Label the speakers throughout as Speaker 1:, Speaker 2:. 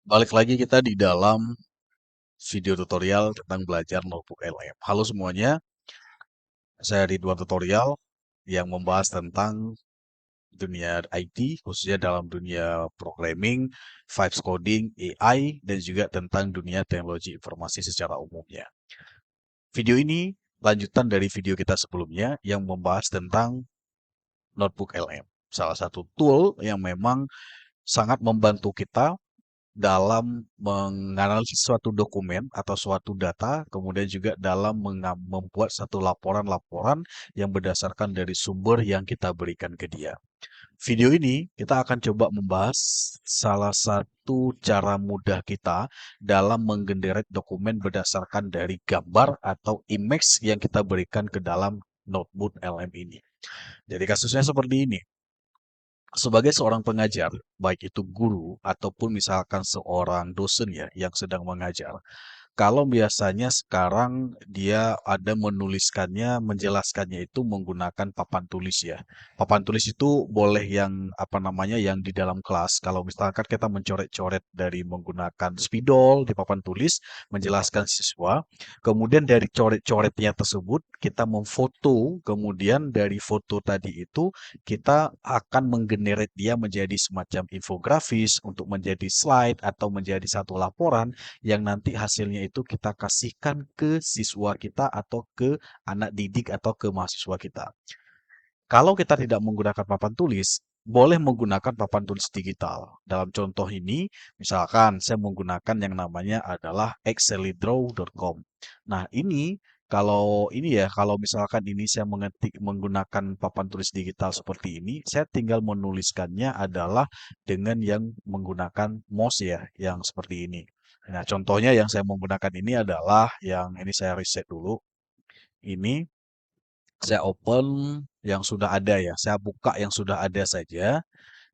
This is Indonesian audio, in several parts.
Speaker 1: Balik lagi kita di dalam video tutorial tentang belajar notebook LM. Halo semuanya, saya Ridwan Tutorial yang membahas tentang dunia IT, khususnya dalam dunia programming, vibes coding, AI, dan juga tentang dunia teknologi informasi secara umumnya. Video ini lanjutan dari video kita sebelumnya yang membahas tentang notebook LM. Salah satu tool yang memang sangat membantu kita dalam menganalisis suatu dokumen atau suatu data, kemudian juga dalam membuat satu laporan-laporan yang berdasarkan dari sumber yang kita berikan ke dia. Video ini kita akan coba membahas salah satu cara mudah kita dalam menggenerate dokumen berdasarkan dari gambar atau image yang kita berikan ke dalam notebook LM ini. Jadi kasusnya seperti ini. Sebagai seorang pengajar, baik itu guru ataupun misalkan seorang dosen ya yang sedang mengajar, kalau biasanya sekarang dia ada menuliskannya, menjelaskannya itu menggunakan papan tulis ya. Papan tulis itu boleh yang apa namanya yang di dalam kelas. Kalau misalkan kita mencoret-coret dari menggunakan spidol di papan tulis, menjelaskan siswa. Kemudian dari coret-coretnya tersebut kita memfoto. Kemudian dari foto tadi itu kita akan menggenerate dia menjadi semacam infografis untuk menjadi slide atau menjadi satu laporan yang nanti hasilnya itu kita kasihkan ke siswa kita atau ke anak didik atau ke mahasiswa kita. Kalau kita tidak menggunakan papan tulis, boleh menggunakan papan tulis digital. Dalam contoh ini, misalkan saya menggunakan yang namanya adalah excelidraww.com. Nah, kalau misalkan ini saya mengetik menggunakan papan tulis digital seperti ini, saya tinggal menuliskannya adalah dengan yang menggunakan mouse ya, yang seperti ini. Nah, contohnya yang saya menggunakan ini adalah yang ini saya reset dulu. Ini saya open yang sudah ada ya. Saya buka yang sudah ada saja.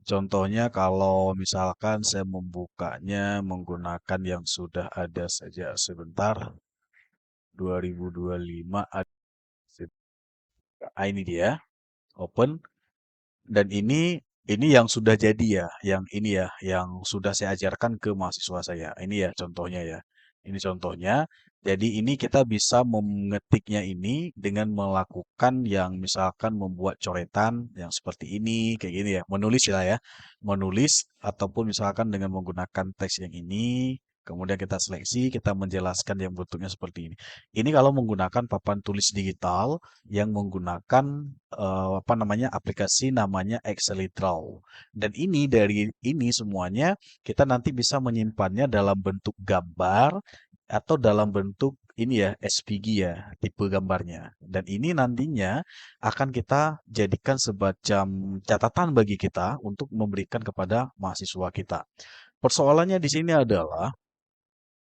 Speaker 1: Contohnya kalau misalkan saya membukanya menggunakan yang sudah ada saja sebentar. 2025 ada. Ini dia. Open. Dan ini yang sudah jadi ya, yang ini ya, yang sudah saya ajarkan ke mahasiswa saya. Ini ya contohnya ya. Ini contohnya. Jadi ini kita bisa mengetiknya ini dengan melakukan yang misalkan membuat coretan yang seperti ini, kayak gini ya. Menulis lah ya. Menulis ataupun misalkan dengan menggunakan teks yang ini. Kemudian kita seleksi, kita menjelaskan yang bentuknya seperti ini. Ini kalau menggunakan papan tulis digital yang menggunakan apa namanya aplikasi namanya Excellitraw. Dan ini dari ini semuanya kita nanti bisa menyimpannya dalam bentuk gambar atau dalam bentuk ini ya SVG ya tipe gambarnya. Dan ini nantinya akan kita jadikan semacam catatan bagi kita untuk memberikan kepada mahasiswa kita. Persoalannya di sini adalah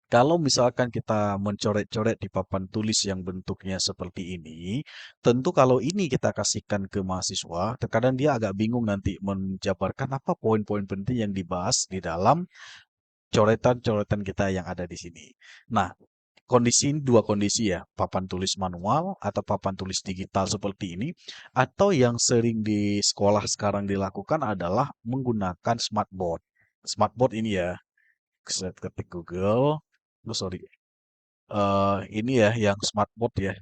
Speaker 1: kalau misalkan kita mencoret-coret di papan tulis yang bentuknya seperti ini, tentu kalau ini kita kasihkan ke mahasiswa, terkadang dia agak bingung nanti menjabarkan apa poin-poin penting yang dibahas di dalam coretan-coretan kita yang ada di sini. Nah, kondisi ini dua kondisi ya, papan tulis manual atau papan tulis digital seperti ini, atau yang sering di sekolah sekarang dilakukan adalah menggunakan smartboard. Smartboard ini ya, saya ketik Google, oh sorry, ini ya yang smartboard ya.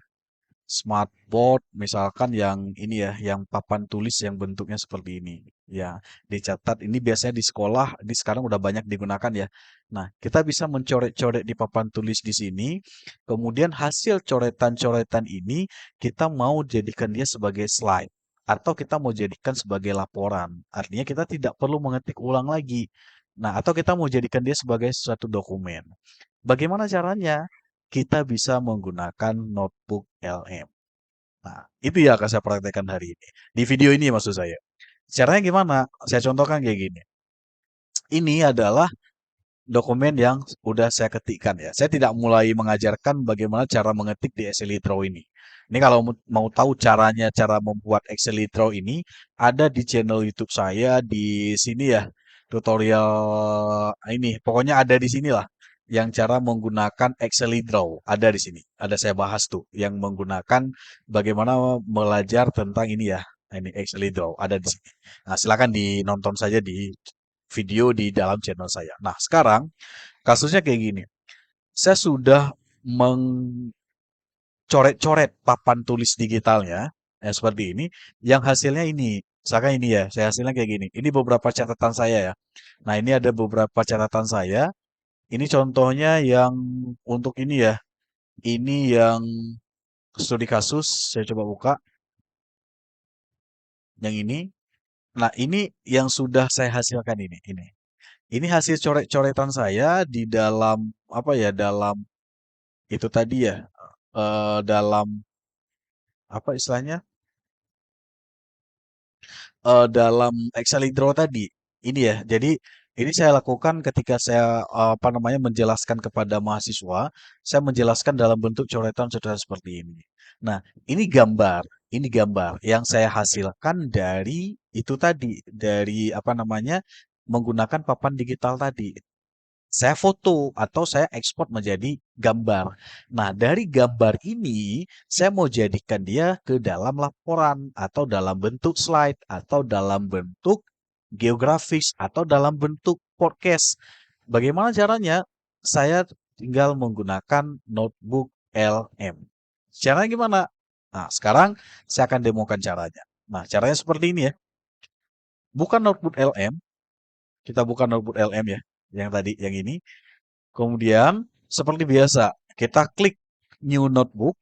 Speaker 1: Smartboard misalkan yang ini ya, yang papan tulis yang bentuknya seperti ini. Ya, dicatat ini biasanya di sekolah, di sekarang udah banyak digunakan ya. Nah, kita bisa mencoret-coret di papan tulis di sini. Kemudian hasil coretan-coretan ini kita mau jadikan dia sebagai slide atau kita mau jadikan sebagai laporan. Artinya kita tidak perlu mengetik ulang lagi. Nah, atau kita mau jadikan dia sebagai suatu dokumen. Bagaimana caranya? Kita bisa menggunakan notebook LM. Nah, itu ya akan saya praktekkan hari ini. Di video ini maksud saya. Caranya gimana? Saya contohkan kayak gini. Ini adalah dokumen yang udah saya ketikkan ya. Saya tidak mulai mengajarkan bagaimana cara mengetik di Excellitraw ini. Ini kalau mau tahu caranya, cara membuat Excellitraw ini, ada di channel YouTube saya di sini ya. Tutorial ini, pokoknya ada di sini lah. Yang cara menggunakan Excellitraw ada di sini. Ada saya bahas tuh, yang menggunakan bagaimana belajar tentang ini ya. Nah, ini Excellitraw ada di sini. Nah, silakan dinonton saja di video di dalam channel saya. Nah, sekarang kasusnya kayak gini. Saya sudah mencoret-coret papan tulis digitalnya, seperti ini, yang hasilnya ini. Misalkan ini ya, saya hasilnya kayak gini. Ini beberapa catatan saya ya. Nah, ini ada beberapa catatan saya. Ini contohnya yang untuk ini ya. Ini yang studi kasus, saya coba buka. Yang ini. Nah, ini yang sudah saya hasilkan ini. Ini hasil coret-coretan saya di dalam apa ya? Dalam itu tadi ya. Dalam apa istilahnya? Dalam Excel Draw tadi. Ini ya. Jadi ini saya lakukan ketika saya apa namanya menjelaskan kepada mahasiswa, saya menjelaskan dalam bentuk coretan-coretan seperti ini. Nah, ini gambar, ini gambar yang saya hasilkan dari itu tadi, dari apa namanya menggunakan papan digital tadi. Saya foto atau saya ekspor menjadi gambar. Nah, dari gambar ini saya mau jadikan dia ke dalam laporan atau dalam bentuk slide atau dalam bentuk geografis atau dalam bentuk podcast. Bagaimana caranya? Saya tinggal menggunakan notebook LM. Caranya gimana? Nah, sekarang saya akan demokan caranya. Nah, caranya seperti ini ya. Bukan notebook LM, kita buka notebook LM ya, yang tadi, yang ini. Kemudian, seperti biasa, kita klik new notebook,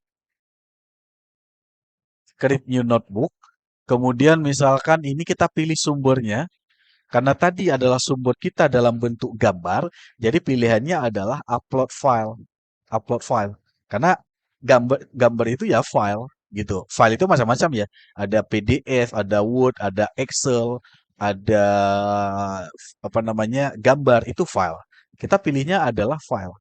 Speaker 1: kemudian misalkan ini kita pilih sumbernya, karena tadi adalah sumber kita dalam bentuk gambar, jadi pilihannya adalah upload file, upload file. Karena gambar itu ya file, gitu. File itu macam-macam ya, ada PDF, ada Word, ada Excel, ada apa namanya gambar itu file. Kita pilihnya adalah file.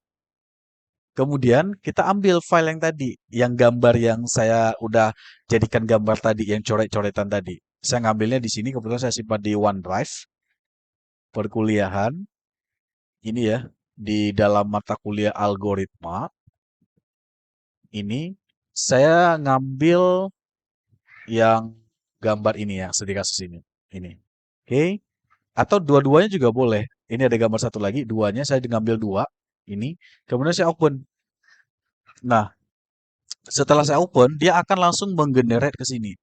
Speaker 1: Kemudian kita ambil file yang tadi, yang gambar yang saya udah jadikan gambar tadi, yang coret-coretan tadi. Saya ngambilnya di sini, kebetulan saya simpan di OneDrive, perkuliahan, ini ya, di dalam mata kuliah algoritma, ini, saya ngambil yang gambar ini ya, studi kasus ini. Ini. Oke. Atau dua-duanya juga boleh. Ini ada gambar satu lagi, duanya saya ngambil dua, ini. Kemudian saya open. Nah, setelah saya open, dia akan langsung menggenerate ke sini.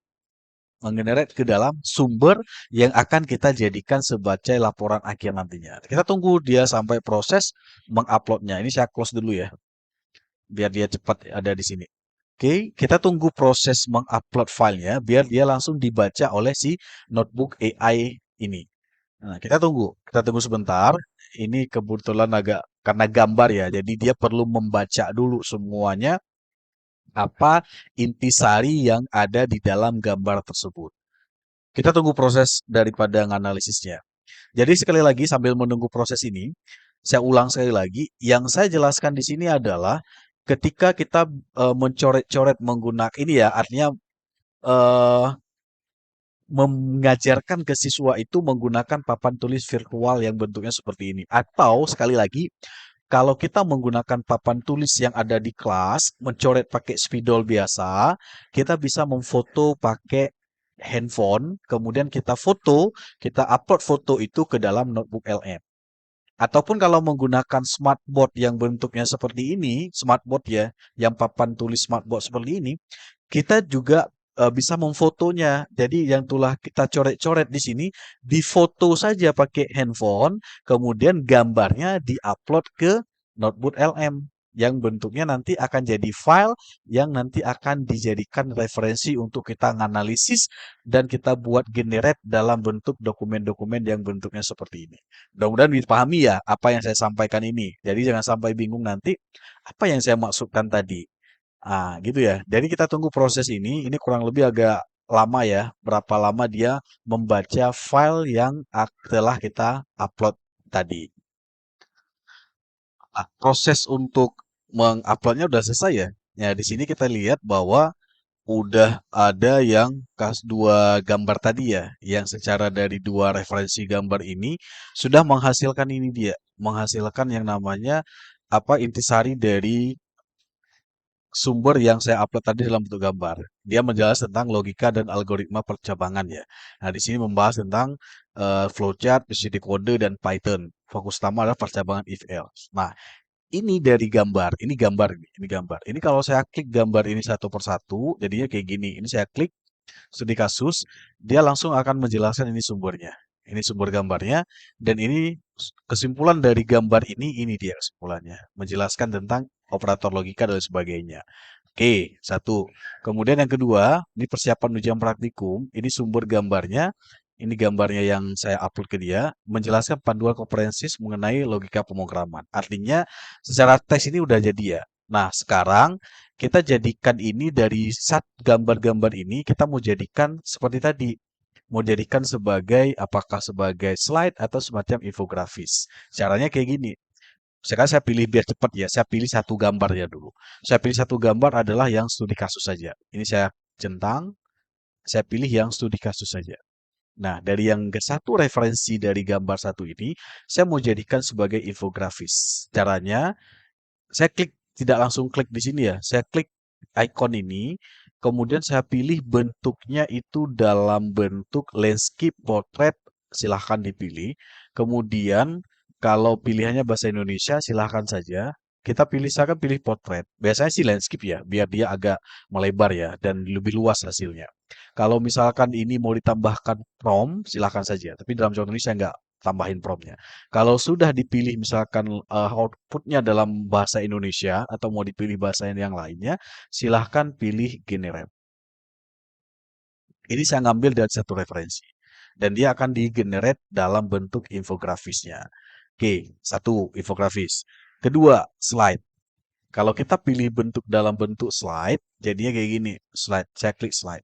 Speaker 1: Menggenerate ke dalam sumber yang akan kita jadikan sebagai laporan akhir nantinya. Kita tunggu dia sampai proses menguploadnya. Ini saya close dulu ya, biar dia cepat ada di sini. Oke, kita tunggu proses mengupload filenya, biar dia langsung dibaca oleh si notebook AI ini. Nah, kita tunggu sebentar. Ini kebetulan agak karena gambar ya, jadi dia perlu membaca dulu semuanya apa intisari yang ada di dalam gambar tersebut. Kita tunggu proses daripada analisisnya. Jadi sekali lagi sambil menunggu proses ini, saya ulang sekali lagi, yang saya jelaskan di sini adalah ketika kita mencoret-coret menggunakan ini ya, artinya eh, mengajarkan ke siswa itu menggunakan papan tulis virtual yang bentuknya seperti ini. Atau sekali lagi, kalau kita menggunakan papan tulis yang ada di kelas, mencoret pakai spidol biasa, kita bisa memfoto pakai handphone, kemudian kita foto, kita upload foto itu ke dalam notebook LM. Ataupun kalau menggunakan smartboard yang bentuknya seperti ini, smartboard ya, yang papan tulis smartboard seperti ini, kita juga bisa memfotonya. Jadi yang telah kita coret-coret di sini, difoto saja pakai handphone, kemudian gambarnya diupload ke notebook LM yang bentuknya nanti akan jadi file yang nanti akan dijadikan referensi untuk kita analisis dan kita buat generate dalam bentuk dokumen-dokumen yang bentuknya seperti ini. Mudah-mudahan dipahami ya apa yang saya sampaikan ini. Jadi jangan sampai bingung nanti apa yang saya maksudkan tadi. Ah, gitu ya. Jadi kita tunggu proses ini. Ini kurang lebih agak lama ya. Berapa lama dia membaca file yang telah kita upload tadi. Nah, proses untuk menguploadnya udah selesai ya. Ya, di sini kita lihat bahwa udah ada yang dua gambar tadi ya, yang secara dari dua referensi gambar ini sudah menghasilkan ini dia, menghasilkan yang namanya apa intisari dari sumber yang saya upload tadi dalam bentuk gambar. Dia menjelaskan tentang logika dan algoritma percabangan ya. Nah, di sini membahas tentang flowchart, PCD kode, dan Python. Fokus utama adalah percabangan if else. Nah, ini dari gambar. Ini gambar, ini gambar. Ini kalau saya klik gambar ini satu persatu, jadinya kayak gini. Ini saya klik studi kasus, dia langsung akan menjelaskan ini sumbernya. Ini sumber gambarnya, dan ini kesimpulan dari gambar ini dia kesimpulannya. Menjelaskan tentang operator logika dan sebagainya. Oke, satu. Kemudian yang kedua, ini persiapan ujian praktikum. Ini sumber gambarnya. Ini gambarnya yang saya upload ke dia. Menjelaskan panduan komprehensif mengenai logika pemrograman. Artinya, secara teks ini udah jadi ya. Nah, sekarang kita jadikan ini dari gambar-gambar ini, kita mau jadikan seperti tadi. Mau jadikan sebagai, apakah sebagai slide atau semacam infografis. Caranya kayak gini. Sekarang saya pilih biar cepat ya. Saya pilih satu gambar ya dulu. Saya pilih satu gambar adalah yang studi kasus saja. Ini saya centang. Saya pilih yang studi kasus saja. Nah, dari yang ke satu referensi dari gambar satu ini, saya mau jadikan sebagai infografis. Caranya, saya klik, tidak langsung klik di sini ya. Saya klik icon ini, kemudian saya pilih bentuknya itu dalam bentuk landscape portrait, silahkan dipilih. Kemudian kalau pilihannya bahasa Indonesia silahkan saja. Kita pilih, saya akan pilih portrait. Biasanya sih landscape ya, biar dia agak melebar ya dan lebih luas hasilnya. Kalau misalkan ini mau ditambahkan prompt, silahkan saja. Tapi dalam contoh ini saya nggak tambahin promptnya. Kalau sudah dipilih misalkan outputnya dalam bahasa Indonesia atau mau dipilih bahasa yang lainnya, silahkan pilih generate. Ini saya ngambil dari satu referensi. Dan dia akan di-generate dalam bentuk infografisnya. Oke, satu, infografis. Kedua, slide. Kalau kita pilih bentuk dalam bentuk slide, jadinya kayak gini. Slide, saya klik slide.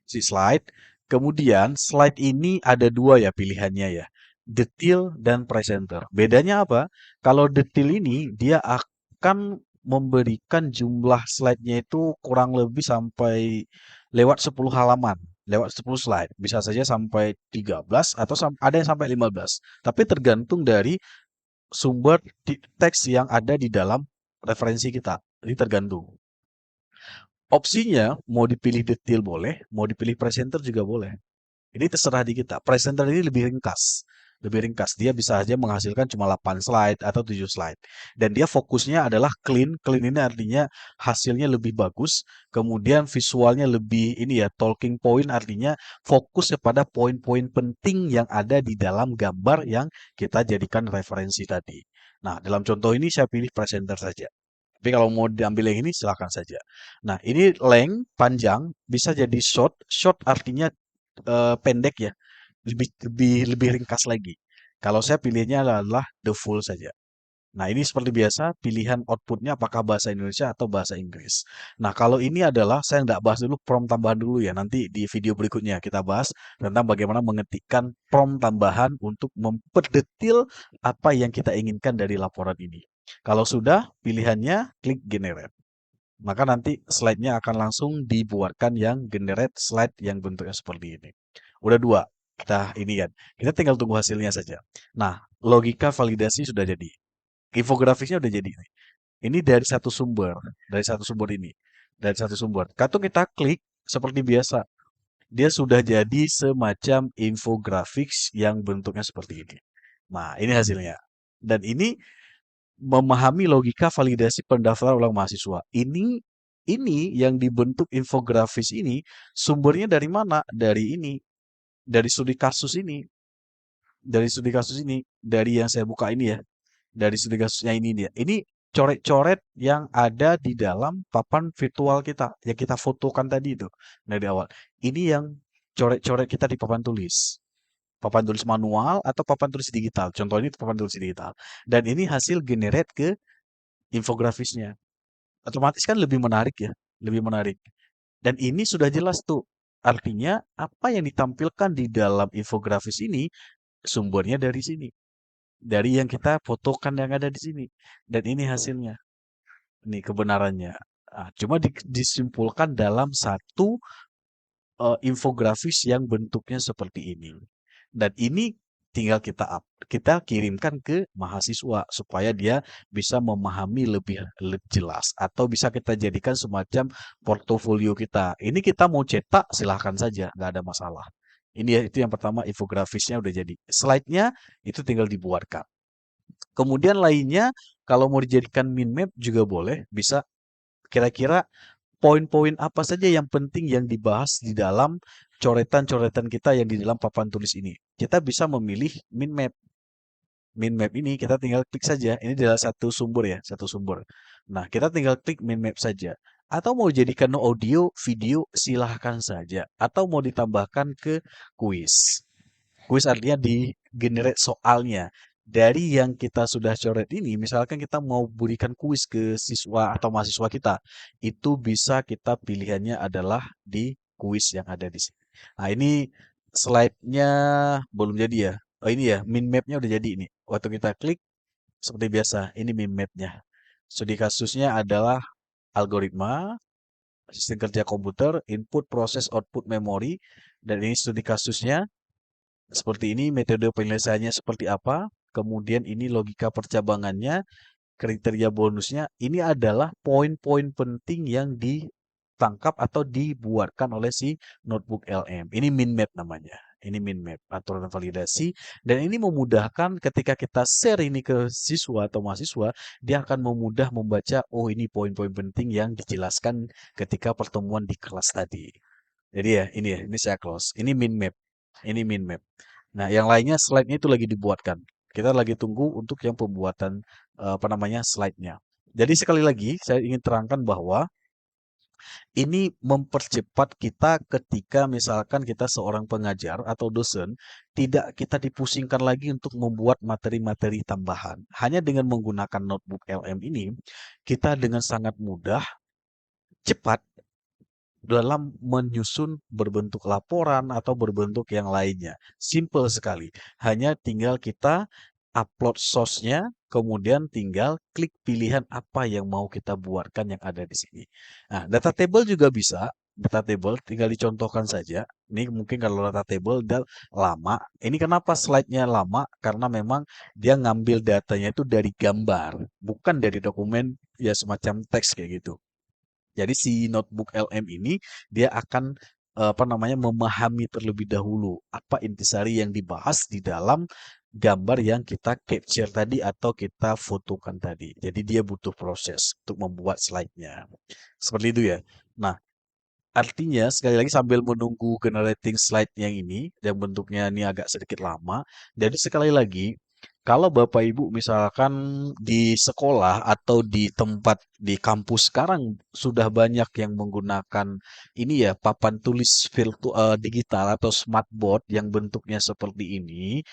Speaker 1: Si slide. Kemudian slide ini ada dua ya pilihannya ya. Detail dan presenter. Bedanya apa? Kalau detail ini dia akan memberikan jumlah slide-nya itu kurang lebih sampai lewat 10 halaman. Lewat 10 slide. Bisa saja sampai 13 atau ada yang sampai 15. Tapi tergantung dari sumber teks yang ada di dalam referensi kita. Ini tergantung. Opsinya mau dipilih detail boleh, mau dipilih presenter juga boleh. Ini terserah di kita. Presenter ini lebih ringkas. Lebih ringkas. Dia bisa saja menghasilkan cuma 8 slide atau 7 slide. Dan dia fokusnya adalah clean. Clean ini artinya hasilnya lebih bagus. Kemudian visualnya lebih ini ya, talking point artinya fokus kepada poin-poin penting yang ada di dalam gambar yang kita jadikan referensi tadi. Nah, dalam contoh ini saya pilih presenter saja. Tapi kalau mau diambil yang ini silakan saja. Nah, ini length panjang bisa jadi short. Short artinya pendek ya, lebih ringkas lagi. Kalau saya pilihnya adalah the full saja. Nah, ini seperti biasa, pilihan outputnya apakah bahasa Indonesia atau bahasa Inggris. Nah, kalau ini adalah, saya nggak bahas dulu prompt tambahan dulu ya. Nanti di video berikutnya kita bahas tentang bagaimana mengetikkan prompt tambahan untuk memperdetil apa yang kita inginkan dari laporan ini. Kalau sudah, pilihannya klik generate. Maka nanti slide-nya akan langsung dibuatkan yang generate slide yang bentuknya seperti ini. Udah dua, kita ini kan. Kita tinggal tunggu hasilnya saja. Nah, logika validasi sudah jadi. Infografisnya udah jadi nih. Ini dari satu sumber, dari satu sumber ini. Dari satu sumber. Kalau kita klik seperti biasa, dia sudah jadi semacam infografis yang bentuknya seperti ini. Nah, ini hasilnya. Dan ini memahami logika validasi pendaftaran ulang mahasiswa. Ini yang dibentuk infografis ini sumbernya dari mana? Dari ini, dari studi kasus ini, dari studi kasus ini, dari yang saya buka ini ya, dari studi kasusnya ini dia. Ini coret-coret yang ada di dalam papan virtual kita yang kita fotokan tadi itu dari awal. Ini yang coret-coret kita di papan tulis. Papan tulis manual atau papan tulis digital. Contoh ini papan tulis digital. Dan ini hasil generate ke infografisnya. Otomatis kan lebih menarik ya, lebih menarik. Dan ini sudah jelas tuh. Artinya apa yang ditampilkan di dalam infografis ini sumbernya dari sini. Dari yang kita fotokan yang ada di sini. Dan ini hasilnya. Ini kebenarannya. Nah, cuma disimpulkan dalam satu infografis yang bentuknya seperti ini. Dan ini tinggal kita kirimkan ke mahasiswa supaya dia bisa memahami lebih jelas atau bisa kita jadikan semacam portofolio kita. Ini kita mau cetak silahkan saja, nggak ada masalah. Ini ya itu yang pertama infografisnya udah jadi. Slide-nya itu tinggal dibuatkan. Kemudian lainnya kalau mau dijadikan min map juga boleh, bisa kira-kira poin-poin apa saja yang penting yang dibahas di dalam coretan-coretan kita yang di dalam papan tulis ini. Kita bisa memilih min map. Min map ini kita tinggal klik saja. Ini adalah satu sumber ya, satu sumber. Nah, kita tinggal klik min map saja. Atau mau jadikan audio, video, silahkan saja. Atau mau ditambahkan ke kuis. Kuis artinya di generate soalnya. Dari yang kita sudah coret ini, misalkan kita mau berikan kuis ke siswa atau mahasiswa kita, itu bisa kita pilihannya adalah di kuis yang ada di sini. Nah, ini slide-nya belum jadi ya. Oh ini ya, min map-nya udah jadi ini. Waktu kita klik, seperti biasa, ini min map-nya. Studi kasusnya adalah algoritma, sistem kerja komputer, input, proses, output, memori, dan ini studi kasusnya. Seperti ini metode penyelesaiannya seperti apa, kemudian ini logika percabangannya, kriteria bonusnya, ini adalah poin-poin penting yang ditangkap atau dibuatkan oleh si notebook LM. Ini min map namanya. Ini min map, aturan validasi. Dan ini memudahkan ketika kita share ini ke siswa atau mahasiswa, dia akan memudah membaca, oh ini poin-poin penting yang dijelaskan ketika pertemuan di kelas tadi. Jadi ya, ini saya close. Ini min map. Ini min map. Nah, yang lainnya slide-nya itu lagi dibuatkan. Kita lagi tunggu untuk yang pembuatan apa namanya slide-nya. Jadi sekali lagi saya ingin terangkan bahwa ini mempercepat kita ketika misalkan kita seorang pengajar atau dosen tidak kita dipusingkan lagi untuk membuat materi-materi tambahan. Hanya dengan menggunakan notebook LM ini kita dengan sangat mudah cepat dalam menyusun berbentuk laporan atau berbentuk yang lainnya. Simple sekali. Hanya tinggal kita upload source-nya, kemudian tinggal klik pilihan apa yang mau kita buatkan yang ada di sini. Nah, data table juga bisa. Data table tinggal dicontohkan saja. Ini mungkin kalau data table udah lama. Ini kenapa slide-nya lama? Karena memang dia ngambil datanya itu dari gambar, bukan dari dokumen ya semacam teks kayak gitu. Jadi si notebook LM ini dia akan apa namanya memahami terlebih dahulu apa intisari yang dibahas di dalam gambar yang kita capture tadi atau kita fotokan tadi. Jadi dia butuh proses untuk membuat slide-nya. Seperti itu ya. Nah, artinya sekali lagi sambil menunggu generating slide yang ini, yang bentuknya ini agak sedikit lama, jadi sekali lagi kalau Bapak Ibu misalkan di sekolah atau di tempat di kampus sekarang sudah banyak yang menggunakan ini ya papan tulis virtual digital atau smartboard yang bentuknya seperti ini,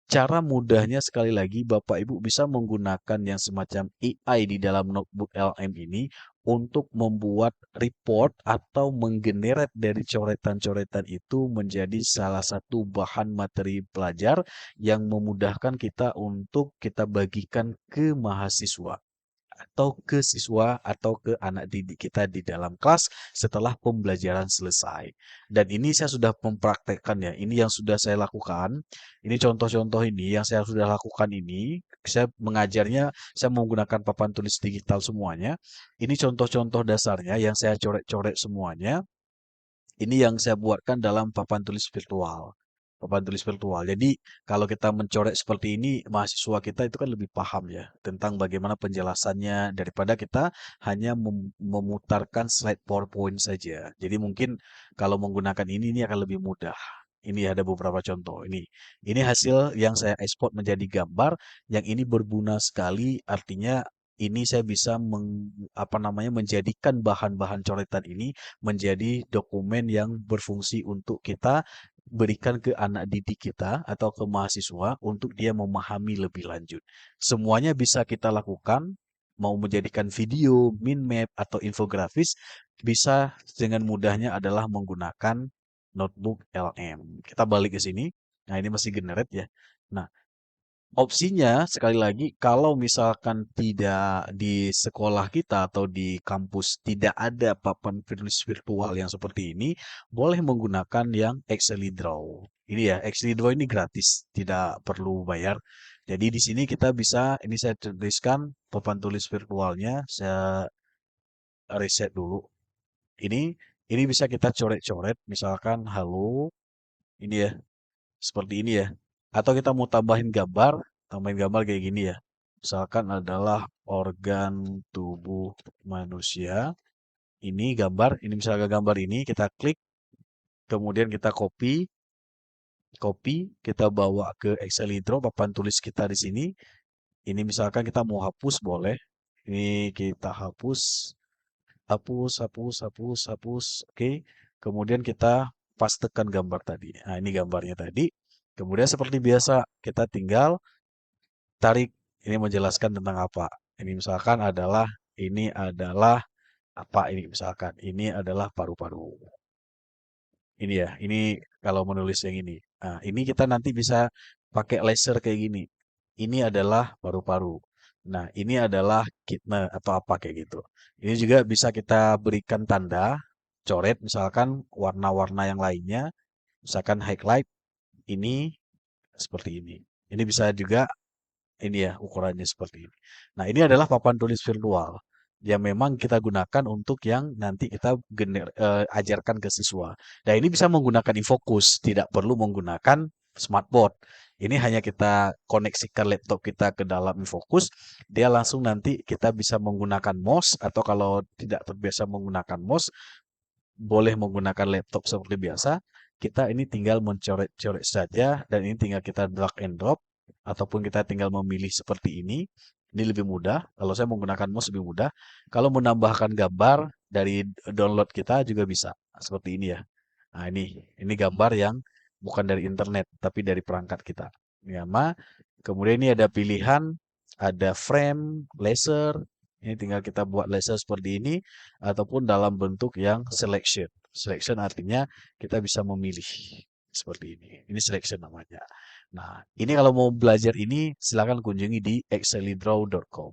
Speaker 1: cara mudahnya sekali lagi Bapak Ibu bisa menggunakan yang semacam AI di dalam notebook LM ini untuk membuat report atau menggenerate dari coretan-coretan itu menjadi salah satu bahan materi pelajar yang memudahkan kita untuk kita bagikan ke mahasiswa atau ke siswa atau ke anak didik kita di dalam kelas setelah pembelajaran selesai. Dan ini saya sudah mempraktekkan ya. Ini yang sudah saya lakukan. Ini contoh-contoh ini yang saya sudah lakukan ini. Saya mengajarnya, saya menggunakan papan tulis digital semuanya. Ini contoh-contoh dasarnya yang saya coret-coret semuanya. Ini yang saya buatkan dalam papan tulis virtual. Papan tulis virtual. Jadi kalau kita mencoret seperti ini, mahasiswa kita itu kan lebih paham ya tentang bagaimana penjelasannya daripada kita hanya memutarkan slide PowerPoint saja. Jadi mungkin kalau menggunakan ini akan lebih mudah. Ini ada beberapa contoh. Ini hasil yang saya ekspor menjadi gambar yang ini berguna sekali. Artinya ini saya bisa apa namanya menjadikan bahan-bahan coretan ini menjadi dokumen yang berfungsi untuk kita berikan ke anak didik kita atau ke mahasiswa untuk dia memahami lebih lanjut. Semuanya bisa kita lakukan, mau menjadikan video, min map, atau infografis, bisa dengan mudahnya adalah menggunakan notebook LM. Kita balik ke sini. Nah, ini masih generate ya. Nah, Opsinya, sekali lagi, kalau misalkan tidak di sekolah kita atau di kampus tidak ada papan tulis virtual yang seperti ini, boleh menggunakan yang Excel Draw. Ini ya, Excel Draw ini gratis, tidak perlu bayar. Jadi di sini kita bisa, ini saya tuliskan papan tulis virtualnya, saya reset dulu. Ini ini bisa kita coret-coret, misalkan halo, ini ya, seperti ini ya. Atau kita mau tambahin gambar kayak gini ya. Misalkan adalah organ tubuh manusia. Ini gambar, ini misalkan gambar ini kita klik, kemudian kita copy, kita bawa ke Excel Draw papan tulis kita di sini. Ini misalkan kita mau hapus boleh. Ini kita hapus, hapus. Oke. Kemudian kita pastekan gambar tadi. Nah, ini gambarnya tadi. Kemudian seperti biasa, kita tinggal tarik. Ini menjelaskan tentang apa. Ini adalah apa ini misalkan. Ini adalah paru-paru. Ini ya, ini kalau menulis yang ini. Nah, ini kita nanti bisa pakai laser kayak gini. Ini adalah paru-paru. Nah, ini adalah kidney atau apa kayak gitu. Ini juga bisa kita berikan tanda, coret misalkan warna-warna yang lainnya, misalkan highlight ini seperti ini. Ini bisa juga ini ya ukurannya seperti ini. Nah, ini adalah papan tulis virtual yang memang kita gunakan untuk yang nanti kita ajarkan ke siswa. Nah, ini bisa menggunakan infocus, tidak perlu menggunakan smartboard. Ini hanya kita koneksikan laptop kita ke dalam infocus, dia langsung nanti kita bisa menggunakan mouse atau kalau tidak terbiasa menggunakan mouse, boleh menggunakan laptop seperti biasa. Kita ini tinggal mencoret-coret saja dan ini tinggal kita drag and drop ataupun kita tinggal memilih seperti ini. Ini lebih mudah. Kalau saya menggunakan mouse lebih mudah. Kalau menambahkan gambar dari download kita juga bisa. Seperti ini ya. Nah, ini gambar yang bukan dari internet tapi dari perangkat kita. Ini sama. Kemudian ini ada pilihan, ada frame, laser. Ini tinggal kita buat laser seperti ini ataupun dalam bentuk yang selection. Selection artinya kita bisa memilih seperti ini. Ini selection namanya. Nah, ini kalau mau belajar ini silakan kunjungi di excelidraw.com.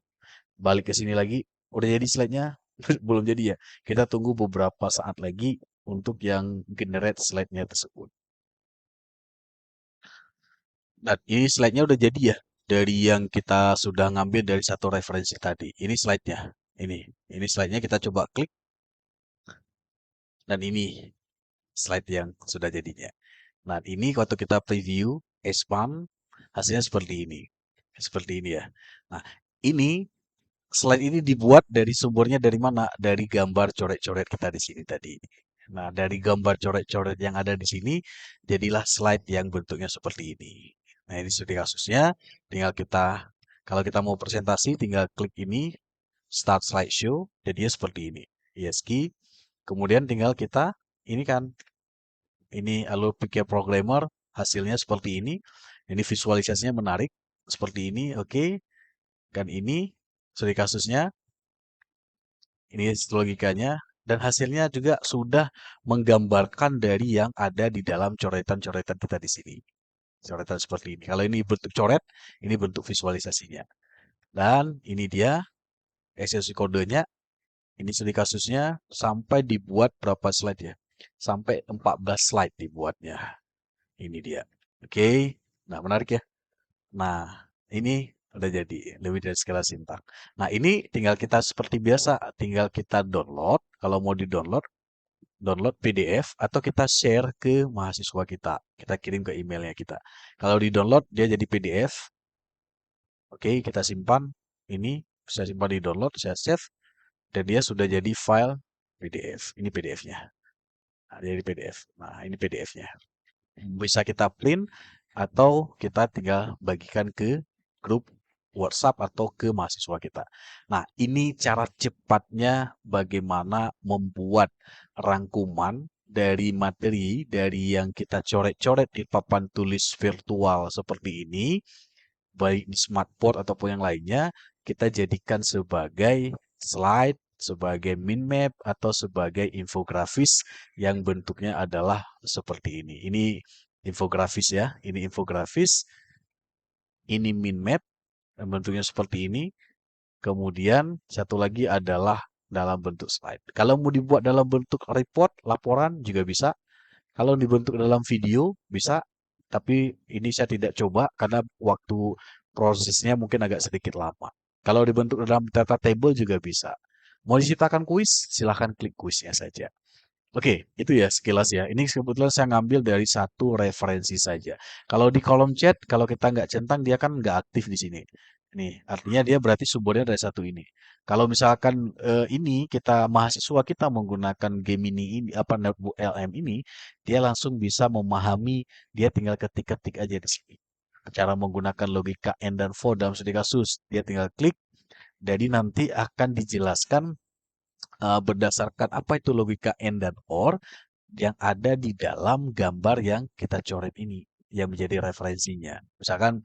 Speaker 1: Balik ke sini lagi, udah jadi slide-nya? Belum jadi ya. Kita tunggu beberapa saat lagi untuk yang generate slide-nya tersebut. Dan ini slide-nya udah jadi ya. Dari yang kita sudah ngambil dari satu referensi tadi. Ini slide-nya. Ini. Ini slide-nya kita coba klik. Dan ini slide yang sudah jadinya. Nah, ini waktu kita preview, expand, hasilnya seperti ini. Seperti ini ya. Nah, ini slide ini dibuat dari sumbernya dari mana? Dari gambar coret-coret kita di sini tadi. Nah, dari gambar coret-coret yang ada di sini, jadilah slide yang bentuknya seperti ini. Nah, ini studi kasusnya. Tinggal kita, kalau kita mau presentasi, tinggal klik ini, start slideshow, jadinya seperti ini. ESC. Kemudian tinggal kita, ini kan, ini alur pikir programmer, hasilnya seperti ini. Ini visualisasinya menarik, seperti ini, oke. Dan ini studi kasusnya, ini logikanya, dan hasilnya juga sudah menggambarkan dari yang ada di dalam coretan-coretan kita di sini. Coretan seperti ini. Kalau ini bentuk coret, ini bentuk visualisasinya. Dan ini dia eksekusi kodenya. Ini studi kasusnya sampai dibuat berapa slide ya? Sampai 14 slide dibuatnya. Ini dia. Oke. Nah, menarik ya. Nah, ini udah jadi lebih dari skala sintak. Nah, ini tinggal kita seperti biasa, tinggal kita download. Kalau mau di-download, download PDF atau kita share ke mahasiswa kita. Kita kirim ke emailnya kita. Kalau di-download, dia jadi PDF. Oke, kita simpan. Ini saya simpan di download, saya save. Dan dia sudah jadi file PDF. Ini PDF-nya. Nah, jadi PDF. Nah, ini PDF-nya. Bisa kita print atau kita tinggal bagikan ke grup WhatsApp atau ke mahasiswa kita. Nah, ini cara cepatnya bagaimana membuat rangkuman dari materi dari yang kita coret-coret di papan tulis virtual seperti ini, baik di smartboard ataupun yang lainnya, kita jadikan sebagai slide, sebagai mind map, atau sebagai infografis yang bentuknya adalah seperti ini. Ini infografis ya, ini infografis. Ini min map, bentuknya seperti ini. Kemudian satu lagi adalah dalam bentuk slide. Kalau mau dibuat dalam bentuk report, laporan juga bisa. Kalau dibentuk dalam video bisa, tapi ini saya tidak coba karena waktu prosesnya mungkin agak sedikit lama. Kalau dibentuk dalam data table juga bisa. Mau diciptakan kuis, silahkan klik kuisnya saja. Oke, itu ya sekilas ya. Ini kebetulan saya ngambil dari satu referensi saja. Kalau di kolom chat, kalau kita nggak centang, dia kan nggak aktif di sini. Nih, artinya dia berarti sumbernya dari satu ini. Kalau misalkan ini kita mahasiswa kita menggunakan Gemini ini, apa notebook LM ini, dia langsung bisa memahami, dia tinggal ketik-ketik aja di sini. Cara menggunakan logika and dan for dalam studi kasus, dia tinggal klik, jadi nanti akan dijelaskan berdasarkan apa itu logika and dan or yang ada di dalam gambar yang kita coret ini, yang menjadi referensinya. Misalkan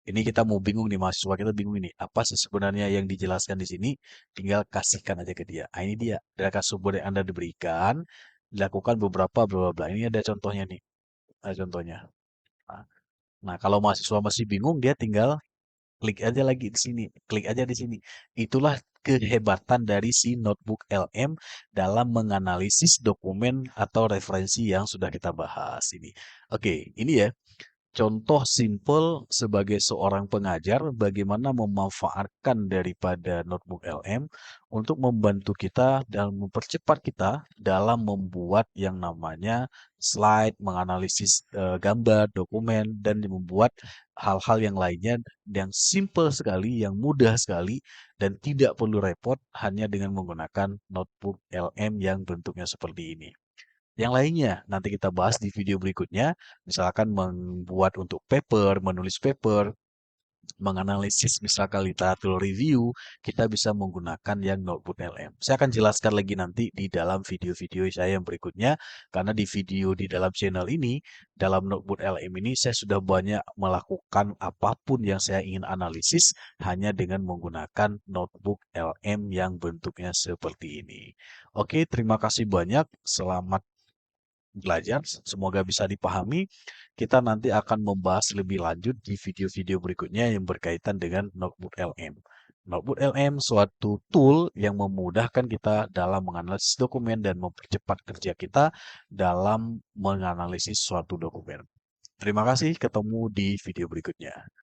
Speaker 1: ini kita mau bingung nih, mahasiswa kita bingung ini, apa sih sebenarnya yang dijelaskan di sini, tinggal kasihkan aja ke dia. Ah, ini dia, dari sumber yang Anda diberikan, dilakukan beberapa bla bla bla. Ini ada contohnya nih, ada contohnya. Nah, nah, kalau mahasiswa masih bingung, dia tinggal klik aja lagi di sini, klik aja di sini. Itulah kehebatan dari si notebook LM dalam menganalisis dokumen atau referensi yang sudah kita bahas ini. Oke, ini ya contoh simpel sebagai seorang pengajar bagaimana memanfaatkan daripada notebook LM untuk membantu kita dan mempercepat kita dalam membuat yang namanya slide, menganalisis gambar, dokumen, dan membuat hal-hal yang lainnya yang simple sekali, yang mudah sekali, dan tidak perlu repot hanya dengan menggunakan notebook LM yang bentuknya seperti ini. Yang lainnya nanti kita bahas di video berikutnya, misalkan membuat untuk paper, menulis paper, menganalisis misalkan literatur review, kita bisa menggunakan yang notebook LM. Saya akan jelaskan lagi nanti di dalam video-video saya yang berikutnya, karena di video di dalam channel ini, dalam notebook LM ini, saya sudah banyak melakukan apapun yang saya ingin analisis hanya dengan menggunakan notebook LM yang bentuknya seperti ini. Oke, terima kasih banyak. Selamat belajar, semoga bisa dipahami. Kita nanti akan membahas lebih lanjut di video-video berikutnya yang berkaitan dengan Notebook LM. Notebook LM suatu tool yang memudahkan kita dalam menganalisis dokumen dan mempercepat kerja kita dalam menganalisis suatu dokumen. Terima kasih, ketemu di video berikutnya.